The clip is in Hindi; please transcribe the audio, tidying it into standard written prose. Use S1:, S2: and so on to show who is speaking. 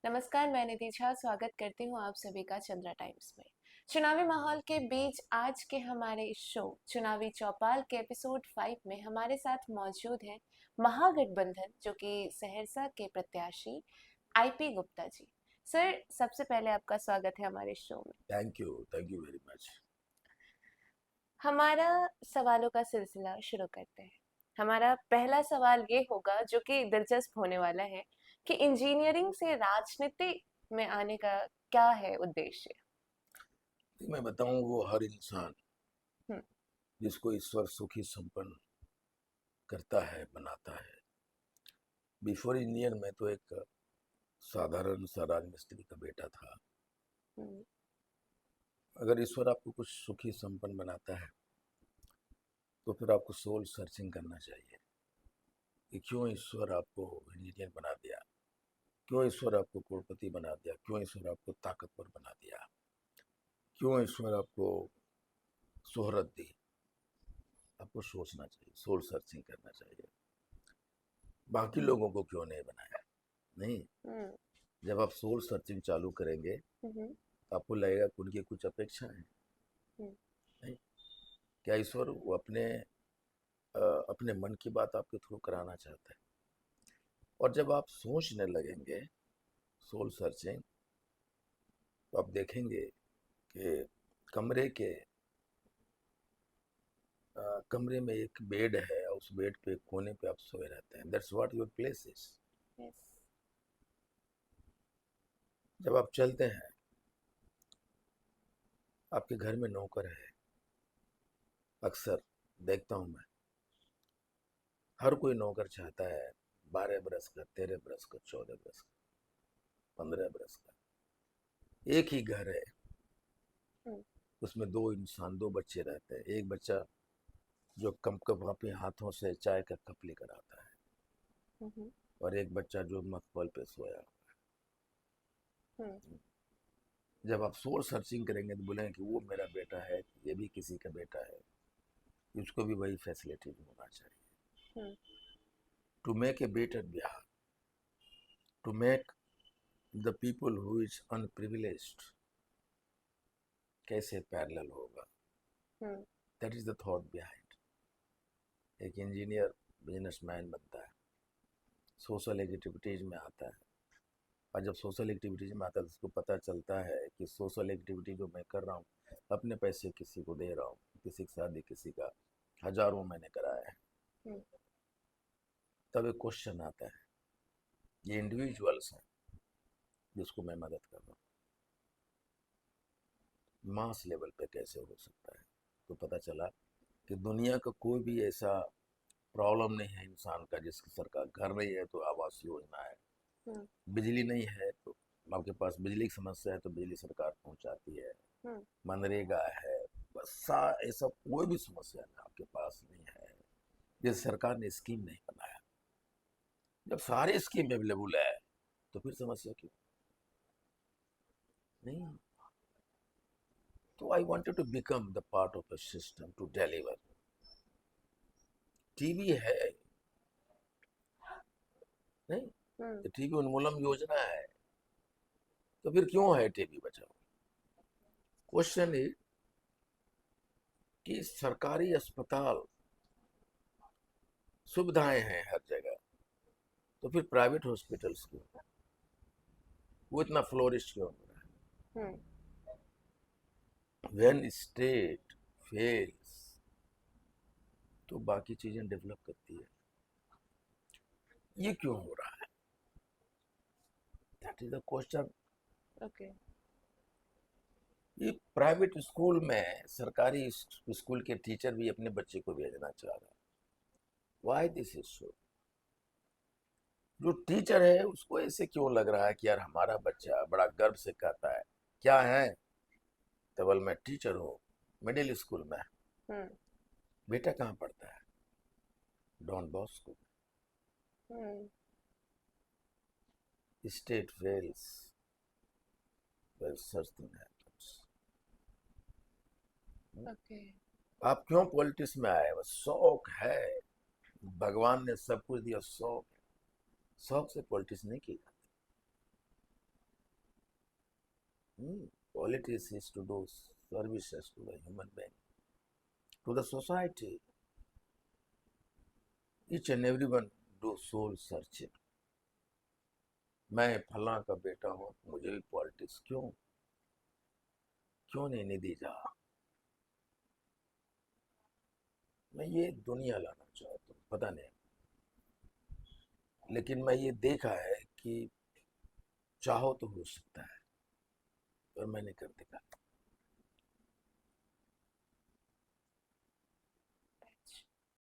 S1: नमस्कार, मैं निधि झा स्वागत करती हूँ आप सभी का चंद्रा टाइम्स में। चुनावी माहौल के बीच आज के हमारे इस शो चुनावी चौपाल के एपिसोड 5 में हमारे साथ मौजूद हैं महागठबंधन जो कि सहरसा के प्रत्याशी आईपी गुप्ता जी। सर, सबसे पहले आपका स्वागत है हमारे शो में।
S2: Thank you very much.
S1: हमारा सवालों का सिलसिला शुरू करते हैं। हमारा पहला सवाल ये होगा जो कि दिलचस्प होने वाला है कि इंजीनियरिंग से राजनीति में आने का क्या है उद्देश्य।
S2: मैं बताऊं, वो हर इंसान
S1: हम्म।
S2: जिसको ईश्वर सुखी संपन्न करता है, बनाता है। बिफोर इंजीनियर मैं तो एक साधारण सा राजमिस्त्री का बेटा था।
S1: हम्म।
S2: अगर ईश्वर आपको कुछ सुखी संपन्न बनाता है तो फिर आपको सोल सर्चिंग करना चाहिए कि क्यों ईश्वर आपको इंजीनियर बना दिया, क्यों ईश्वर आपको करोड़पति बना दिया, क्यों ईश्वर आपको ताकतवर बना दिया, क्यों ईश्वर आपको शोहरत दी। आपको सोचना चाहिए, सोल सर्चिंग करना चाहिए। बाकी लोगों को क्यों नहीं बनाया। नहीं,
S1: हम्म।
S2: जब आप सोल सर्चिंग चालू करेंगे
S1: हम्म।
S2: तो आपको लगेगा कि उनकी कुछ अपेक्षा है।
S1: हम्म।
S2: नहीं, क्या ईश्वर वो अपने मन की बात आपके थ्रू कराना चाहता है। और जब आप सोचने लगेंगे सोल सर्चिंग, तो आप देखेंगे कि कमरे के कमरे में एक बेड है और उस बेड पे कोने पे आप सोए रहते हैं। That's what your place is.
S1: Yes.
S2: जब आप चलते हैं, आपके घर में नौकर है। अक्सर देखता हूं मैं, हर कोई नौकर चाहता है 12 बरस का, 13 बरस का, 14 बरस का, 15 बरस का। एक ही घर है,
S1: हम्म।
S2: उसमें दो इंसान, दो बच्चे रहते हैं। एक बच्चा जो कम कप अपने हाथों से चाय का कप लेकर आता है,
S1: हम्म।
S2: और एक बच्चा जो मखमल पे सोया।
S1: हम्म।
S2: जब आप सोल सर्चिंग करेंगे तो बोलेंगे कि वो मेरा बेटा है, ये भी किसी का बेटा है, उसको भी वही फैसिलिटीज होना चाहिए।
S1: Hmm.
S2: To make a better Bihar, to make the people who is unprivileged कैसे पैरेलल होगा।
S1: Hmm.
S2: That is the thought behind. एक इंजीनियर बिजनेसमैन बनता है, सोशल एक्टिविटीज में आता है। और जब सोशल एक्टिविटीज में आता है तो उसको पता चलता है कि सोशल एक्टिविटी जो मैं कर रहा हूँ, अपने पैसे किसी को दे रहा हूँ, किसी की शादी किसी का हजारों मैंने कराया है।
S1: हम्म।
S2: तब एक क्वेश्चन आता है, ये इंडिविजुअल्स हैं जिसको मैं मदद कर रहा हूँ, मास लेवल पे कैसे हो सकता है। तो पता चला कि दुनिया का कोई भी ऐसा प्रॉब्लम नहीं है इंसान का जिसकी सरकार, घर नहीं है तो आवास योजना है,
S1: हम्म।
S2: बिजली नहीं है तो आपके पास बिजली की समस्या है तो बिजली सरकार पहुंचाती है,
S1: हम्म।
S2: मनरेगा है। बस ऐसा कोई भी समस्या नहीं आपके पास नहीं है जिस सरकार ने स्कीम नहीं बनाया। जब सारी स्कीम अवेलेबल है तो फिर समस्या क्यों नहीं। तो I wanted to become the part of a system to deliver. TB है नहीं,
S1: हम्म।
S2: तो टीबी उन्मूलन योजना है, तो फिर क्यों है टीबी बचाओ। क्वेश्चन इज कि सरकारी अस्पताल सुविधाएं हैं हर जगह, तो फिर प्राइवेट हॉस्पिटल्स क्यों, वो इतना फ्लोरिश क्यों हो रहा
S1: हम्म।
S2: है। व्हेन स्टेट फेल्स तो बाकी चीजें डेवलप करती है। ये क्यों हो रहा है, that is the question.
S1: Okay.
S2: ये प्राइवेट स्कूल में सरकारी स्कूल के टीचर भी अपने बच्चे को भेजना चाह रहा है। Why this is so. जो टीचर है उसको ऐसे क्यों लग रहा है कि यार हमारा बच्चा बड़ा गर्व से कहता है क्या है, केवल मैं टीचर हूँ मिडिल स्कूल में।
S1: हम्म।
S2: बेटा कहाँ पढ़ता है, Don Bosco.
S1: Hmm.
S2: State fails, well such thing happens.
S1: Okay.
S2: आप क्यों पॉलिटिक्स में आए, बस शौक है। भगवान ने सब कुछ दिया, शौक है। शौक से पॉलिटिक्स नहीं की जाती। Politics is to do services to the human being, to the society. Each and everyone do soul searching. मैं फला का बेटा हूँ, मुझे भी पॉलिटिक्स क्यों नहीं निधि जा। मैं ये दुनिया लाना चाहता हूँ, पता नहीं, लेकिन मैं ये देखा है कि चाहो तो हो सकता है, पर मैंने कर दिखा।